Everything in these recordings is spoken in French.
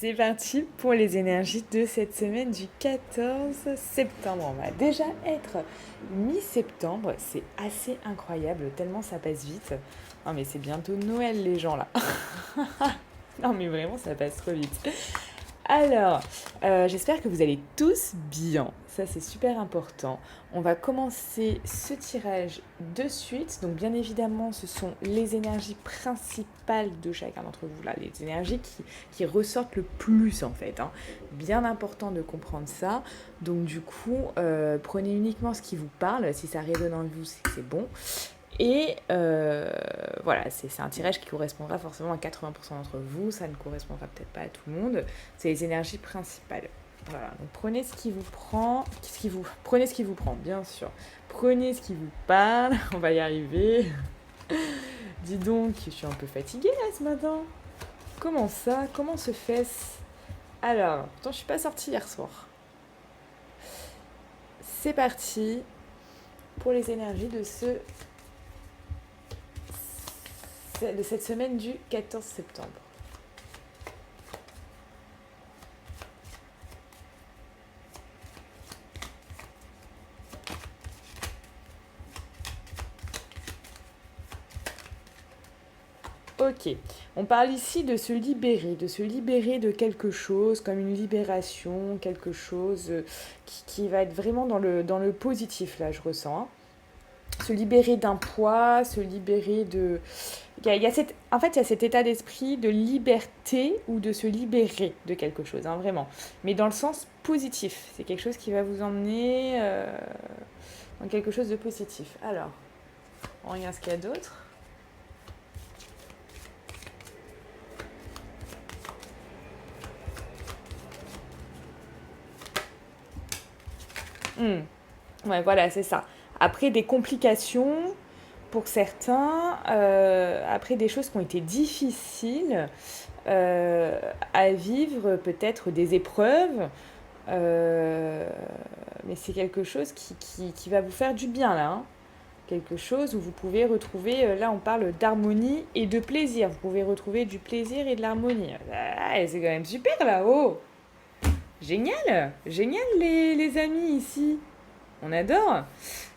C'est parti pour les énergies de cette semaine du 14 septembre. On va déjà être mi-septembre. C'est assez incroyable, tellement ça passe vite. Non mais c'est bientôt Noël les gens là. Non mais vraiment ça passe trop vite. Alors, j'espère que vous allez tous bien. Ça, c'est super important. On va commencer ce tirage de suite. Donc, bien évidemment, ce sont les énergies principales de chacun d'entre vous, là, les énergies qui ressortent le plus, en fait. Hein. Bien important de comprendre ça. Donc, du coup, prenez uniquement ce qui vous parle. Si ça résonne en vous, c'est que c'est bon. Et voilà, c'est un tirage qui correspondra forcément à 80% d'entre vous, ça ne correspondra peut-être pas à tout le monde. C'est les énergies principales. Voilà, donc prenez ce qui vous prend, prenez ce qui vous prend, bien sûr. Prenez ce qui vous parle, on va y arriver. Dis donc, je suis un peu fatiguée là ce matin. Comment ça? Comment se fait-ce? Alors, pourtant je suis pas sortie hier soir. C'est parti pour les énergies de cette semaine du 14 septembre. Ok, on parle ici de se libérer de quelque chose, comme une libération, quelque chose qui va être vraiment dans le positif, là, je ressens. Hein. Se libérer d'un poids, se libérer de... Il y a en fait, il y a cet état d'esprit de liberté ou de se libérer de quelque chose, hein, vraiment. Mais dans le sens positif. C'est quelque chose qui va vous emmener dans quelque chose de positif. Alors, on regarde ce qu'il y a d'autre. Ouais, voilà, c'est ça. Après des complications pour certains, après des choses qui ont été difficiles à vivre, peut-être des épreuves, mais c'est quelque chose qui va vous faire du bien là. Hein. Quelque chose où vous pouvez retrouver, là on parle d'harmonie et de plaisir, vous pouvez retrouver du plaisir et de l'harmonie. Ah, c'est quand même super là, oh! Génial! Génial les amis ici! On adore.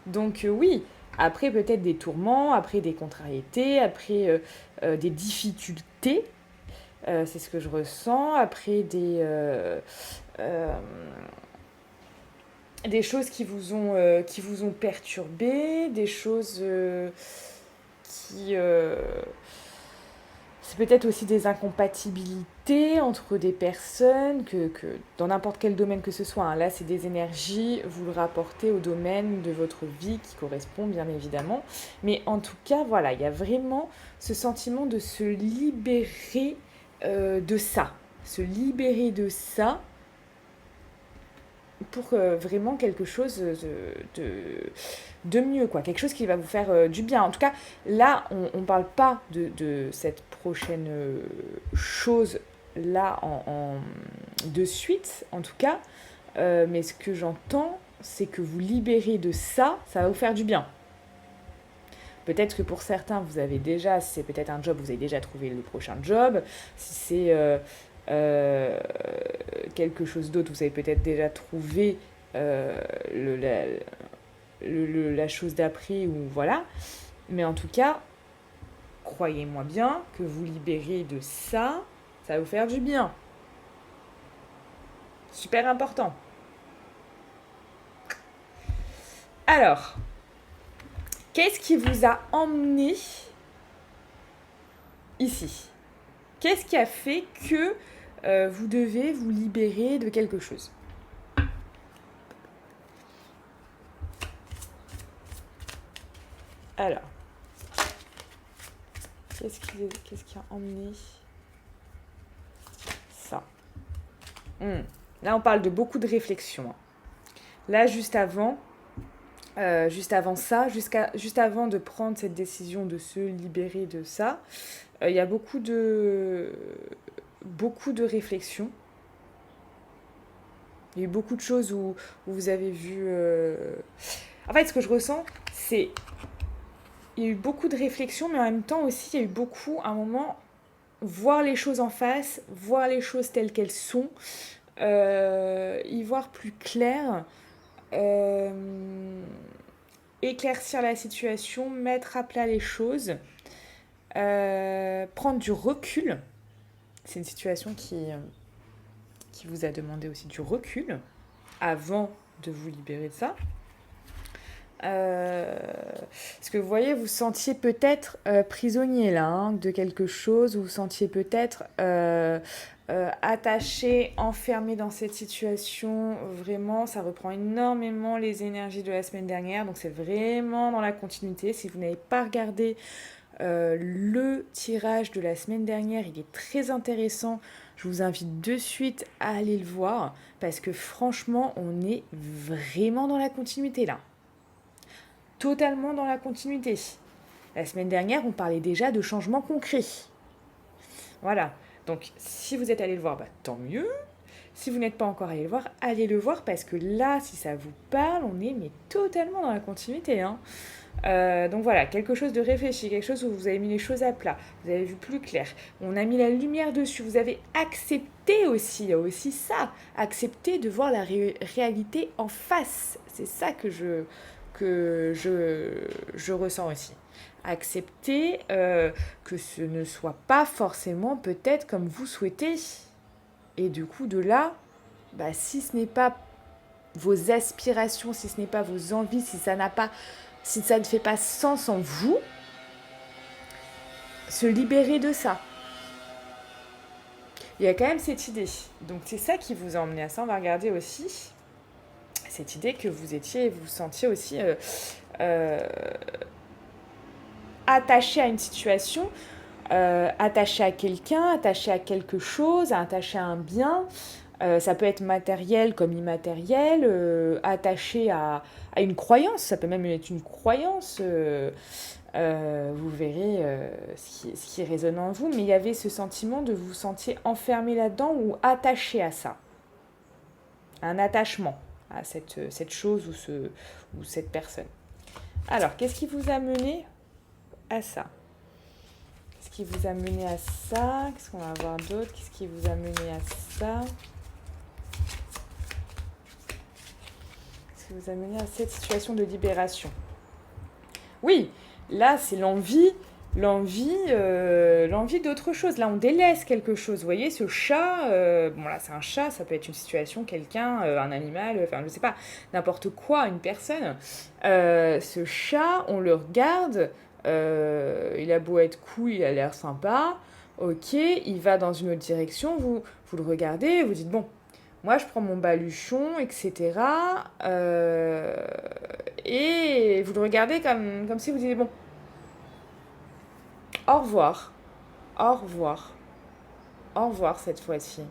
Donc oui, après peut-être des tourments, après des contrariétés, après des difficultés, c'est ce que je ressens, après des choses qui vous ont perturbé, des choses qui... c'est peut-être aussi des incompatibilités entre des personnes, que dans n'importe quel domaine que ce soit. Hein. Là, c'est des énergies, vous le rapportez au domaine de votre vie qui correspond bien évidemment. Mais en tout cas, voilà, il y a vraiment ce sentiment de se libérer de ça. Se libérer de ça pour vraiment quelque chose de mieux, quoi. Quelque chose qui va vous faire du bien. En tout cas, là, on ne parle pas de cette prochaine chose là de suite, en tout cas. Mais ce que j'entends, c'est que vous libérez de ça, ça va vous faire du bien. Peut-être que pour certains, vous avez déjà, si c'est peut-être un job, vous avez déjà trouvé le prochain job. Si c'est euh, quelque chose d'autre, vous avez peut-être déjà trouvé le, la chose d'après ou voilà. Mais en tout cas, croyez-moi bien que vous libérez de ça, ça va vous faire du bien. Super important. Alors, qu'est-ce qui vous a emmené ici? Qu'est-ce qui a fait que vous devez vous libérer de quelque chose? Alors, qu'est-ce qui a emmené ça? Là, on parle de beaucoup de réflexion. Hein. Là, juste avant ça, juste avant de prendre cette décision de se libérer de ça, il y a beaucoup de réflexions. Il y a eu beaucoup de choses où vous avez vu... En fait, ce que je ressens, c'est... Il y a eu beaucoup de réflexions, mais en même temps aussi, il y a eu beaucoup, à un moment, voir les choses en face, voir les choses telles qu'elles sont, y voir plus clair, euh, éclaircir la situation, mettre à plat les choses, prendre du recul. C'est une situation qui vous a demandé aussi du recul avant de vous libérer de ça. Parce que vous voyez, vous sentiez peut-être prisonnier là, hein, de quelque chose, vous sentiez peut-être attaché, enfermé dans cette situation. Vraiment, ça reprend énormément les énergies de la semaine dernière, donc c'est vraiment dans la continuité. Si vous n'avez pas regardé le tirage de la semaine dernière, il est très intéressant. Je vous invite de suite à aller le voir parce que franchement, on est vraiment dans la continuité là. Totalement dans la continuité. La semaine dernière, on parlait déjà de changements concrets. Voilà. Donc, si vous êtes allé le voir, tant mieux. Si vous n'êtes pas encore allé le voir, allez le voir parce que là, si ça vous parle, on est mais totalement dans la continuité. Hein. Donc voilà, quelque chose de réfléchi, quelque chose où vous avez mis les choses à plat, vous avez vu plus clair, on a mis la lumière dessus, vous avez accepté aussi, il y a aussi ça, accepter de voir la réalité en face. C'est ça que je ressens aussi. Accepter que ce ne soit pas forcément peut-être comme vous souhaitez. Et du coup, de là, si ce n'est pas vos aspirations, si ce n'est pas vos envies, si ça ne fait pas sens en vous, se libérer de ça. Il y a quand même cette idée. Donc c'est ça qui vous a emmené à ça. On va regarder aussi cette idée que vous sentiez aussi attaché à une situation, attaché à quelqu'un, attaché à quelque chose, attaché à un bien. Ça peut être matériel comme immatériel, attaché à une croyance, ça peut même être une croyance, vous verrez ce qui résonne en vous, mais il y avait ce sentiment de vous sentir enfermé là-dedans ou attaché à ça, un attachement à cette chose ou cette personne. Alors, qu'est-ce qui vous a mené à ça ? Qu'est-ce qui vous a mené à ça ? Qu'est-ce qu'on va voir d'autre ? Qu'est-ce qui vous a mené à ça ? Qu'est-ce qui vous a mené à cette situation de libération ? Oui, là, c'est l'envie d'autre chose. Là, on délaisse quelque chose. Vous voyez, ce chat, bon là, c'est un chat, ça peut être une situation, quelqu'un, un animal, enfin, je sais pas, n'importe quoi, une personne. Ce chat, on le regarde, il a beau être cool, il a l'air sympa, ok, il va dans une autre direction, vous le regardez, vous dites, bon, moi, je prends mon baluchon, etc. Et vous le regardez comme si vous disiez, bon, au revoir, au revoir, au revoir cette fois-ci.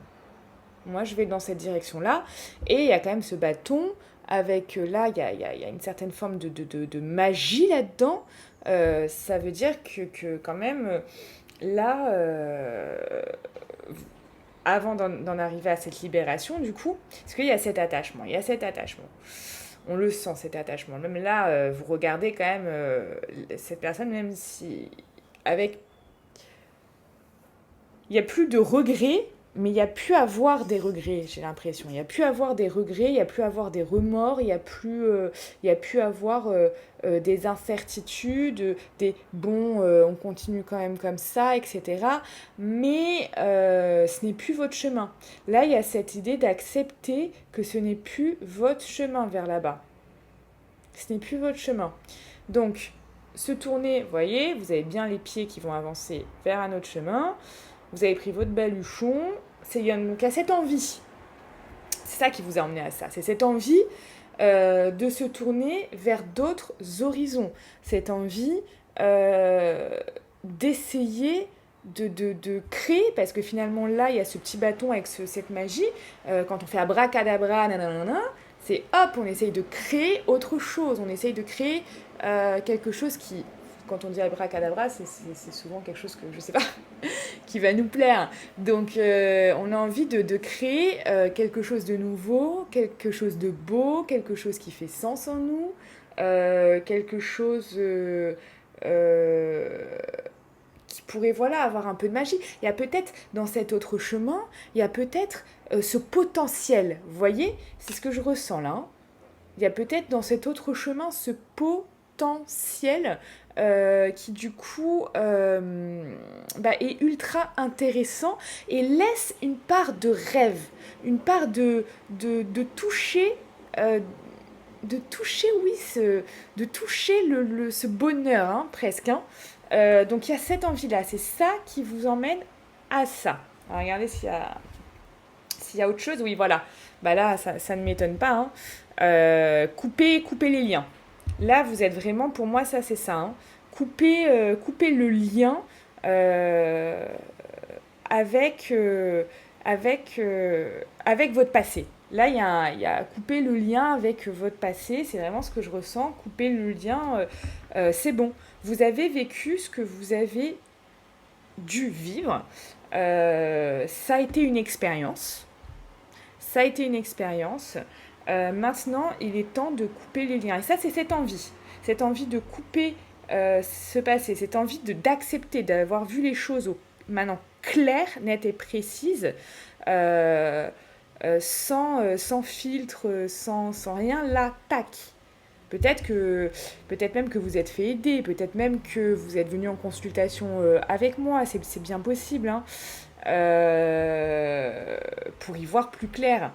Moi, je vais dans cette direction-là. Et il y a quand même ce bâton avec, là, il y a une certaine forme de magie là-dedans. Ça veut dire que quand même, là, avant d'en arriver à cette libération, du coup, parce qu'il y a cet attachement, on le sent cet attachement. Même là, vous regardez quand même cette personne, même si avec, il n'y a plus de regrets, mais il n'y a plus à avoir des regrets, j'ai l'impression. Il n'y a plus à avoir des regrets, il n'y a plus à avoir des remords, il n'y a plus à avoir des incertitudes, des bon, on continue quand même comme ça, etc. Mais ce n'est plus votre chemin. Là, il y a cette idée d'accepter que ce n'est plus votre chemin vers là-bas. Ce n'est plus votre chemin. Donc, se tourner, vous voyez, vous avez bien les pieds qui vont avancer vers un autre chemin. Vous avez pris votre baluchon. Donc, il y a cette envie. C'est ça qui vous a emmené à ça. C'est cette envie de se tourner vers d'autres horizons. Cette envie d'essayer de créer, parce que finalement là, il y a ce petit bâton avec cette magie. Quand on fait abracadabra, nanana, c'est hop, on essaye de créer autre chose. On essaye de créer quelque chose qui, quand on dit abracadabra, c'est souvent quelque chose que, je sais pas, qui va nous plaire. Donc, on a envie de créer quelque chose de nouveau, quelque chose de beau, quelque chose qui fait sens en nous, quelque chose qui pourrait voilà, avoir un peu de magie. Il y a peut-être dans cet autre chemin, il y a peut-être ce potentiel. Vous voyez, c'est ce que je ressens là. Hein. Il y a peut-être dans cet autre chemin ce potentiel qui du coup est ultra intéressant et laisse une part de rêve, une part de toucher, oui, de toucher ce bonheur, hein, presque. Hein. Donc il y a cette envie-là, c'est ça qui vous emmène à ça. Alors, regardez s'il y a autre chose. Oui, voilà. Bah là, ça ne m'étonne pas. Hein. Couper les liens. Là, vous êtes vraiment, pour moi, ça, c'est ça. Hein. Couper le lien avec votre passé. Là, il y a couper le lien avec votre passé. C'est vraiment ce que je ressens. Couper le lien, c'est bon. Vous avez vécu ce que vous avez dû vivre. Ça a été une expérience. Maintenant, il est temps de couper les liens. Et ça, c'est cette envie de couper ce passé, cette envie d'accepter, d'avoir vu les choses maintenant claires, nettes et précises, sans filtre, sans rien. Là, tac. Peut-être même que vous êtes fait aider, peut-être même que vous êtes venu en consultation avec moi, c'est bien possible, hein, pour y voir plus clair.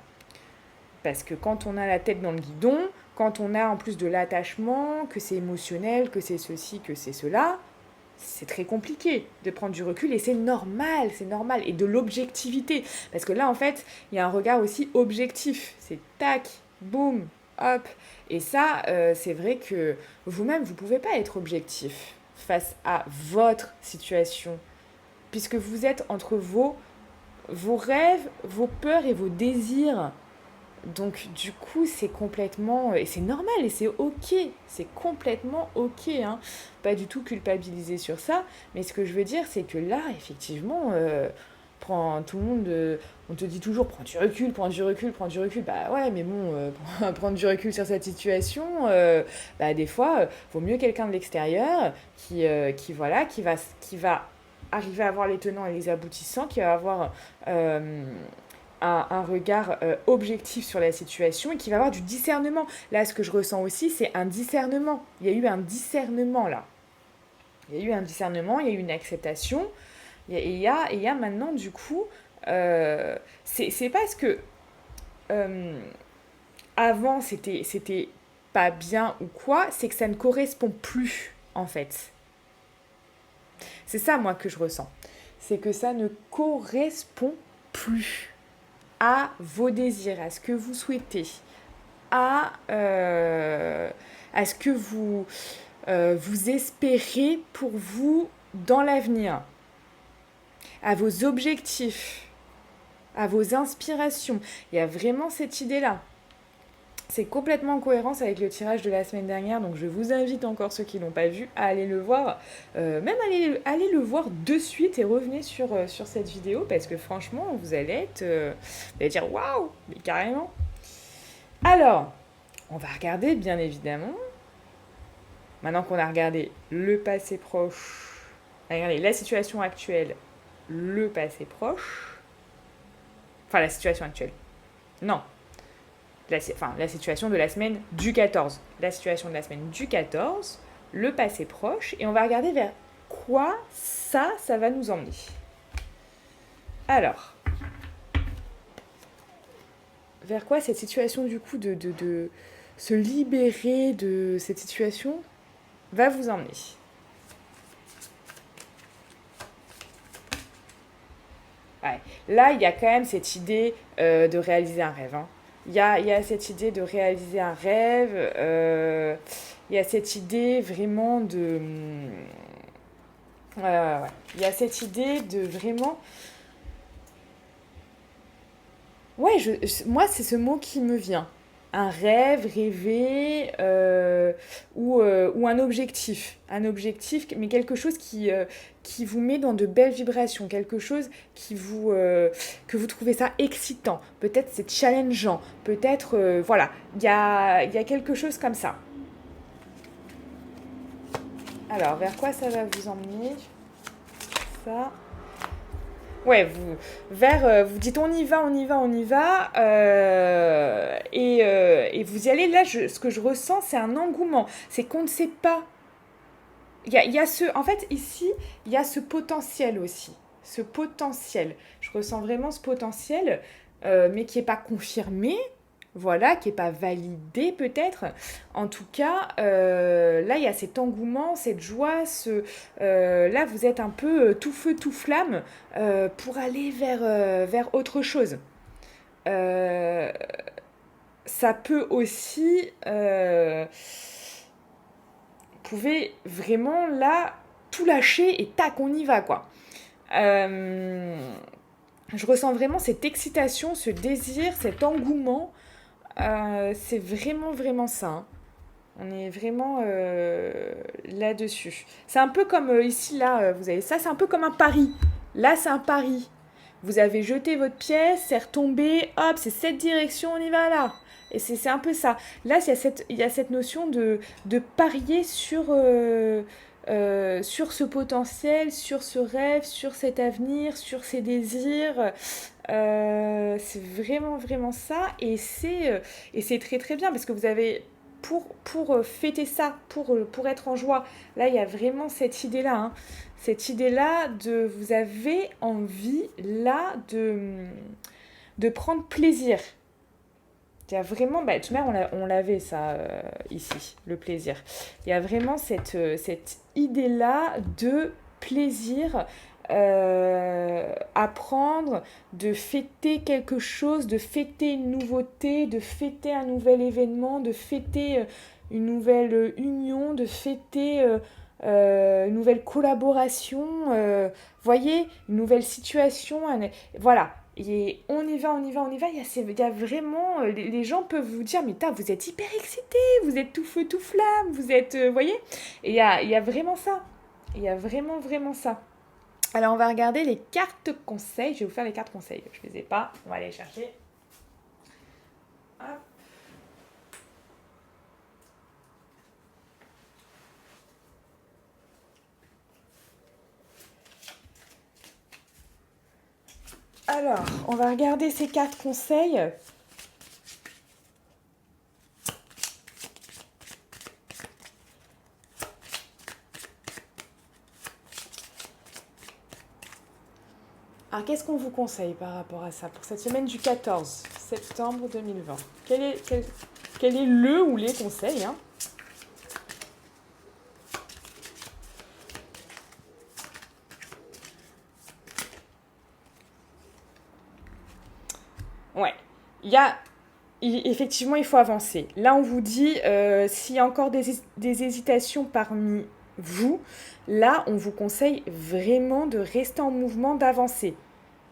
Parce que quand on a la tête dans le guidon, quand on a en plus de l'attachement, que c'est émotionnel, que c'est ceci, que c'est cela, c'est très compliqué de prendre du recul et c'est normal. Et de l'objectivité. Parce que là, en fait, il y a un regard aussi objectif. C'est tac, boum, hop. Et ça, c'est vrai que vous-même, vous ne pouvez pas être objectif face à votre situation. Puisque vous êtes entre vos rêves, vos peurs et vos désirs. Donc du coup c'est complètement et c'est normal et c'est ok, c'est complètement ok, hein. Pas du tout culpabiliser sur ça, mais ce que je veux dire c'est que là effectivement tout le monde on te dit toujours prends du recul, bah ouais mais bon prendre du recul sur cette situation des fois vaut mieux quelqu'un de l'extérieur qui va arriver à voir les tenants et les aboutissants, qui va avoir un regard objectif sur la situation et qui va avoir du discernement. Là, ce que je ressens aussi, c'est un discernement. Il y a eu un discernement, là. Il y a eu un discernement, il y a eu une acceptation. Et il y a maintenant, du coup, c'est parce que avant, c'était pas bien ou quoi, c'est que ça ne correspond plus, en fait. C'est ça, moi, que je ressens. C'est que ça ne correspond plus à vos désirs, à ce que vous souhaitez, à ce que vous espérez pour vous dans l'avenir, à vos objectifs, à vos inspirations. Il y a vraiment cette idée-là. C'est complètement en cohérence avec le tirage de la semaine dernière, donc je vous invite encore ceux qui ne l'ont pas vu à aller le voir, même allez le voir de suite et revenez sur cette vidéo parce que franchement vous allez dire waouh, mais carrément. Alors, on va regarder bien évidemment, maintenant qu'on a regardé le passé proche, regardez la situation actuelle, le passé proche, enfin la situation actuelle, non. La situation de la semaine du 14. La situation de la semaine du 14, le passé proche, et on va regarder vers quoi ça va nous emmener. Alors, vers quoi cette situation du coup de se libérer de cette situation va vous emmener. Ouais. Là, il y a quand même cette idée de réaliser un rêve, hein. Il y a cette idée de réaliser un rêve, il y a cette idée vraiment de... Il y a cette idée de vraiment... Ouais, moi, c'est ce mot qui me vient. Un rêve, rêver, ou un objectif. Un objectif, mais quelque chose qui vous met dans de belles vibrations, quelque chose que vous trouvez ça excitant. Peut-être c'est challengeant, peut-être, il y a quelque chose comme ça. Alors, vers quoi ça va vous emmener ? ça. Ouais, vous dites on y va, on y va, on y va, et vous y allez. Là, ce que je ressens, c'est un engouement. C'est qu'on ne sait pas. En fait, ici, il y a ce potentiel aussi. Ce potentiel. Je ressens vraiment ce potentiel, mais qui n'est pas confirmé. Voilà, qui n'est pas validé peut-être. En tout cas, là, il y a cet engouement, cette joie. Là, vous êtes un peu tout feu, tout flamme pour aller vers autre chose. Euh, Ça peut aussi... vous pouvez vraiment, là, tout lâcher et tac, on y va, quoi. Euh, je ressens vraiment cette excitation, ce désir, cet engouement. C'est vraiment, vraiment ça, hein. On est vraiment là-dessus. C'est un peu comme ici, là, vous avez ça, c'est un peu comme un pari. Là, c'est un pari. Vous avez jeté votre pièce, c'est retombé, hop, c'est cette direction, on y va là. Et c'est un peu ça. Là, il y a cette notion de parier sur ce potentiel, sur ce rêve, sur cet avenir, sur ces désirs. C'est vraiment, vraiment ça. Et c'est très, très bien parce que vous avez, pour fêter ça, pour être en joie, là, il y a vraiment cette idée-là, hein. Cette idée-là vous avez envie, là, de prendre plaisir. Il y a vraiment, bah, tout de même, on l'avait ça ici, le plaisir. Il y a vraiment cette idée-là de plaisir à prendre, de fêter quelque chose, de fêter une nouveauté, de fêter un nouvel événement, de fêter une nouvelle union, de fêter une nouvelle collaboration, voyez, une nouvelle situation. Voilà. Et on y va, on y va, on y va. Il y a vraiment. Les gens peuvent vous dire, mais vous êtes hyper excité, vous êtes tout feu, tout flamme, vous êtes. Voyez. Et il y a vraiment ça. Il y a vraiment, vraiment ça. Alors, on va regarder les cartes conseils. Je vais vous faire les cartes conseils. Je ne les ai pas. On va aller les chercher. Hop. Alors, on va regarder ces cartes conseils. Alors, qu'est-ce qu'on vous conseille par rapport à ça pour cette semaine du 14 septembre 2020? Quel est le ou les conseils, hein? Ouais, effectivement, il faut avancer. Là, on vous dit, s'il y a encore des hésitations parmi vous, là, on vous conseille vraiment de rester en mouvement, d'avancer.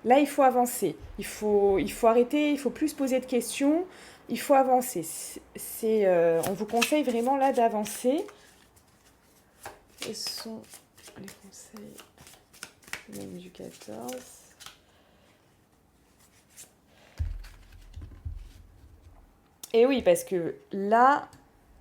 Là, il faut avancer. Il faut arrêter, il faut plus se poser de questions. Il faut avancer. On vous conseille vraiment là d'avancer. Quels sont les conseils même du 14? Et oui, parce que là,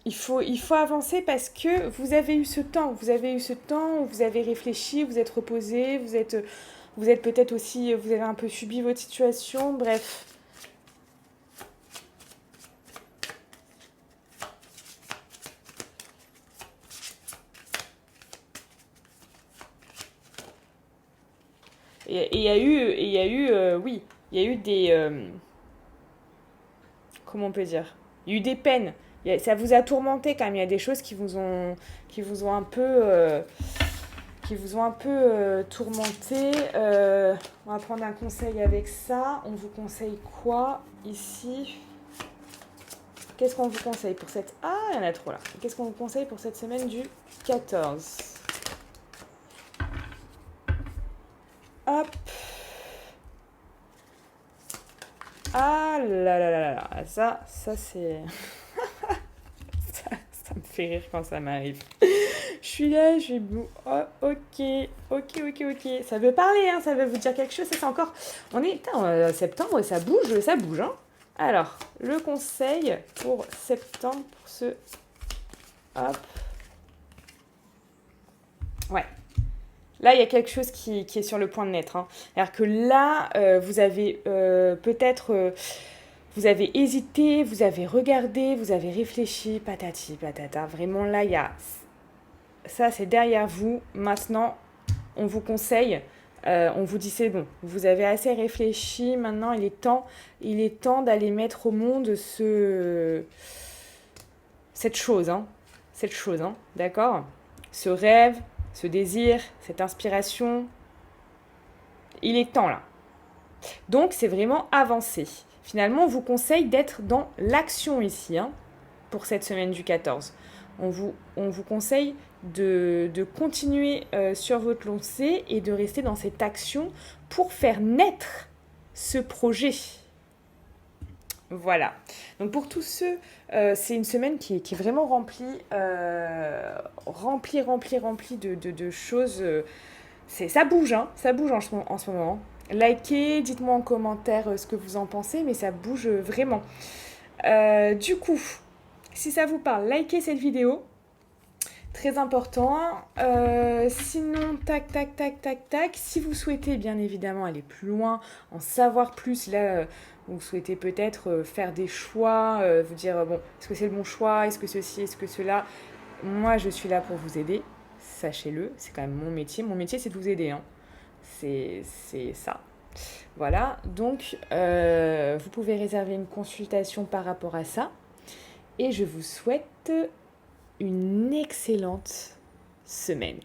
il faut avancer parce que vous avez eu ce temps. Vous avez eu ce temps où vous avez réfléchi, vous êtes reposé, vous êtes peut-être aussi, vous avez un peu subi votre situation, bref. Et il y a eu, oui, il y a eu comment on peut dire? Il y a eu des peines. Ça vous a tourmenté quand même. Il y a des choses qui vous ont un peu, tourmenté. On va prendre un conseil avec ça. On vous conseille quoi ici? Qu'est-ce qu'on vous conseille pour cette... Ah, il y en a trop là. Qu'est-ce qu'on vous conseille pour cette semaine du 14? Hop. Ah là là là là là. Ça c'est... ça me fait rire quand ça m'arrive. Je suis là, je suis... Oh, ok. Ça veut parler, hein, ça veut vous dire quelque chose. Ça, c'est encore... On est en septembre, ça bouge, hein. Alors, le conseil pour septembre, pour ce... Hop. Ouais. Là, il y a quelque chose qui est sur le point de naître, hein. C'est-à-dire que là, vous avez peut-être... vous avez hésité, vous avez regardé, vous avez réfléchi, patati, patata. Vraiment, là, il y a... Ça, c'est derrière vous. Maintenant, on vous conseille, on vous dit c'est bon, vous avez assez réfléchi, maintenant il est temps d'aller mettre au monde cette chose, hein, d'accord? Ce rêve, ce désir, cette inspiration, il est temps là. Donc c'est vraiment avancé. Finalement, on vous conseille d'être dans l'action ici, hein, pour cette semaine du 14. On vous conseille de continuer sur votre lancée et de rester dans cette action pour faire naître ce projet. Voilà. Donc pour tous ceux, c'est une semaine qui est vraiment remplie, remplie de choses. Ça bouge, hein, ça bouge en ce moment. Likez, dites-moi en commentaire ce que vous en pensez, mais ça bouge vraiment. Du coup, si ça vous parle, likez cette vidéo. Très important. Sinon, tac, tac, tac, tac, tac. Si vous souhaitez, bien évidemment, aller plus loin, en savoir plus, là, vous souhaitez peut-être faire des choix, vous dire, bon, est-ce que c'est le bon choix? Est-ce que ceci? Est-ce que cela? Moi, je suis là pour vous aider. Sachez-le, c'est quand même mon métier. Mon métier, c'est de vous aider, hein. C'est ça. Voilà, donc vous pouvez réserver une consultation par rapport à ça. Et je vous souhaite une excellente semaine.